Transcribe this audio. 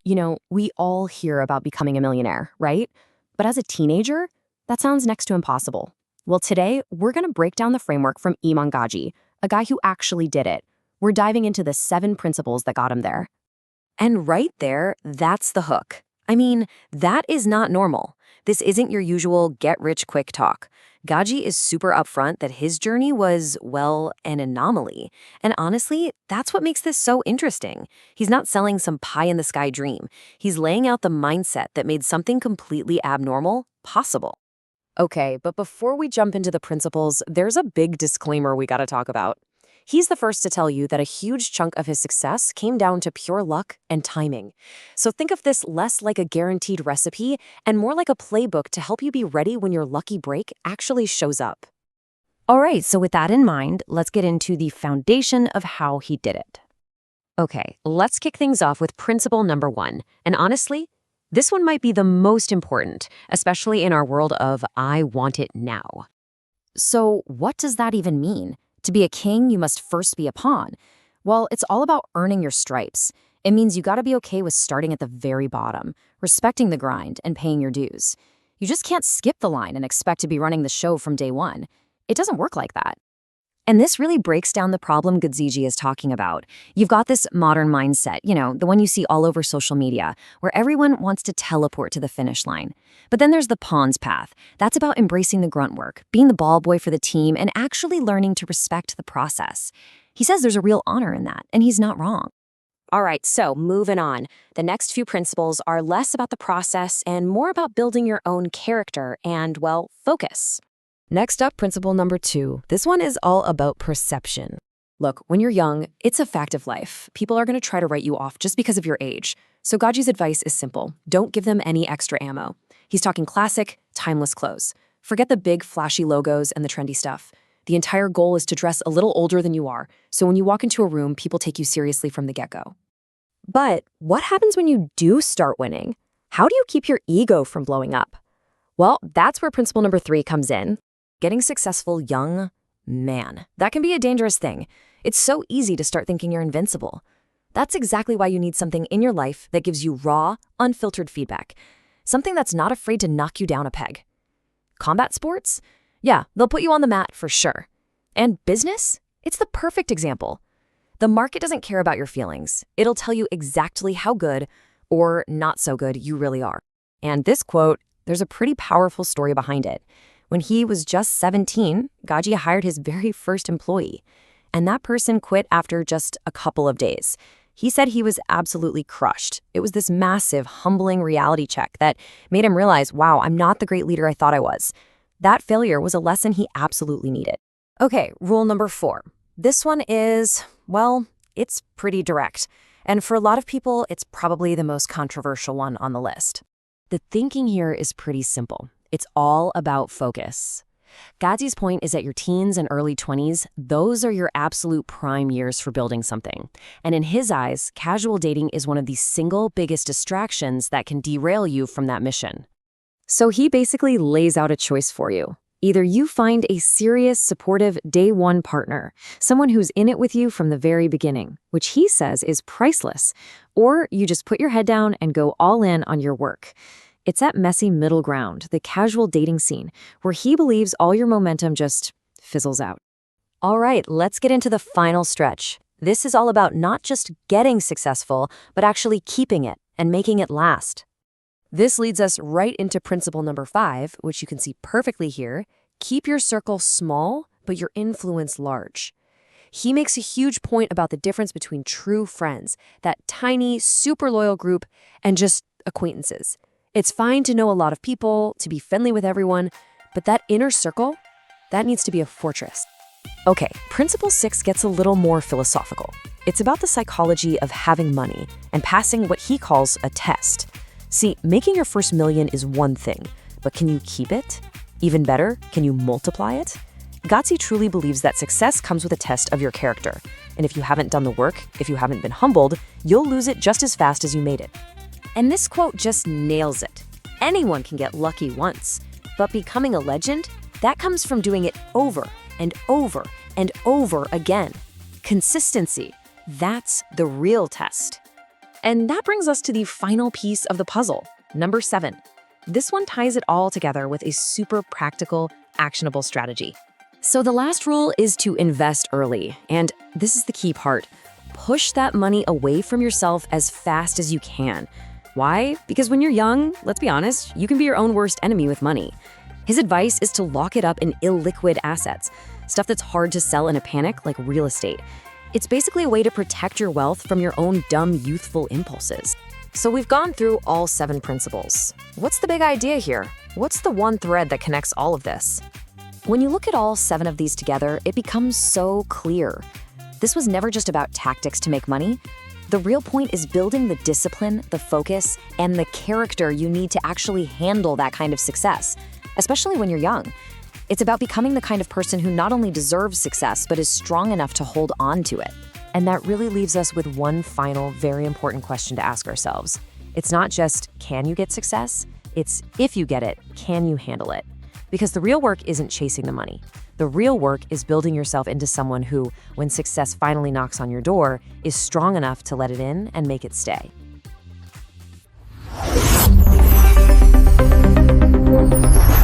We all hear about becoming a millionaire, right? But as a teenager, that sounds next to impossible. Well, today, we're going to break down the framework from Iman, a guy who actually did it. We're diving into the 7 principles that got him there. And right there, that's the hook. I mean, that is not normal. This isn't your usual get-rich-quick talk. Gaji is super upfront that his journey was, well, an anomaly. And honestly, that's what makes this so interesting. He's not selling some pie-in-the-sky dream. He's laying out the mindset that made something completely abnormal possible. Okay, but before we jump into the principles, there's a big disclaimer we gotta talk about. He's the first to tell you that a huge chunk of his success came down to pure luck and timing. So think of this less like a guaranteed recipe and more like a playbook to help you be ready when your lucky break actually shows up. All right, so with that in mind, let's get into the foundation of how he did it. Okay, let's kick things off with principle number 1. And honestly, this one might be the most important, especially in our world of I want it now. So what does that even mean? To be a king, you must first be a pawn. Well, it's all about earning your stripes. It means you gotta be okay with starting at the very bottom, respecting the grind, and paying your dues. You just can't skip the line and expect to be running the show from day one. It doesn't work like that. And this really breaks down the problem Gadziji is talking about. You've got this modern mindset, the one you see all over social media, where everyone wants to teleport to the finish line. But then there's the pawns path. That's about embracing the grunt work, being the ball boy for the team, and actually learning to respect the process. He says there's a real honor in that, and he's not wrong. All right, so moving on. The next few principles are less about the process and more about building your own character and, well, focus. Next up, principle number 2. This one is all about perception. Look, when you're young, it's a fact of life. People are going to try to write you off just because of your age. So Gaji's advice is simple. Don't give them any extra ammo. He's talking classic, timeless clothes. Forget the big, flashy logos and the trendy stuff. The entire goal is to dress a little older than you are, so when you walk into a room, people take you seriously from the get-go. But what happens when you do start winning? How do you keep your ego from blowing up? Well, that's where principle number 3 comes in. Getting successful young, man, that can be a dangerous thing. It's so easy to start thinking you're invincible. That's exactly why you need something in your life that gives you raw, unfiltered feedback. Something that's not afraid to knock you down a peg. Combat sports? Yeah, they'll put you on the mat for sure. And business? It's the perfect example. The market doesn't care about your feelings. It'll tell you exactly how good or not so good you really are. And this quote, there's a pretty powerful story behind it. When he was just 17, Gaji hired his very first employee, and that person quit after just a couple of days. He said he was absolutely crushed. It was this massive, humbling reality check that made him realize, wow, I'm not the great leader I thought I was. That failure was a lesson he absolutely needed. Okay, rule number 4. This one is, well, it's pretty direct. And for a lot of people, it's probably the most controversial one on the list. The thinking here is pretty simple. It's all about focus. Gadzi's point is that your teens and early 20s, those are your absolute prime years for building something. And in his eyes, casual dating is one of the single biggest distractions that can derail you from that mission. So he basically lays out a choice for you. Either you find a serious, supportive day one partner, someone who's in it with you from the very beginning, which he says is priceless, or you just put your head down and go all in on your work. It's that messy middle ground, the casual dating scene, where he believes all your momentum just fizzles out. All right, let's get into the final stretch. This is all about not just getting successful, but actually keeping it and making it last. This leads us right into principle number 5, which you can see perfectly here. Keep your circle small, but your influence large. He makes a huge point about the difference between true friends, that tiny, super loyal group, and just acquaintances. It's fine to know a lot of people, to be friendly with everyone, but that inner circle, that needs to be a fortress. Okay, principle 6 gets a little more philosophical. It's about the psychology of having money and passing what he calls a test. See, making your first million is one thing, but can you keep it? Even better, can you multiply it? Gadzi truly believes that success comes with a test of your character. And if you haven't done the work, if you haven't been humbled, you'll lose it just as fast as you made it. And this quote just nails it. Anyone can get lucky once, but becoming a legend, that comes from doing it over and over and over again. Consistency, that's the real test. And that brings us to the final piece of the puzzle, number 7. This one ties it all together with a super practical, actionable strategy. So the last rule is to invest early. And this is the key part. Push that money away from yourself as fast as you can. Why? Because when you're young, let's be honest, you can be your own worst enemy with money. His advice is to lock it up in illiquid assets, stuff that's hard to sell in a panic, like real estate. It's basically a way to protect your wealth from your own dumb, youthful impulses. So we've gone through all 7 principles. What's the big idea here? What's the one thread that connects all of this? When you look at all 7 of these together, it becomes so clear. This was never just about tactics to make money. The real point is building the discipline, the focus, and the character you need to actually handle that kind of success, especially when you're young. It's about becoming the kind of person who not only deserves success, but is strong enough to hold on to it. And that really leaves us with one final, very important question to ask ourselves. It's not just, can you get success? It's, if you get it, can you handle it? Because the real work isn't chasing the money. The real work is building yourself into someone who, when success finally knocks on your door, is strong enough to let it in and make it stay.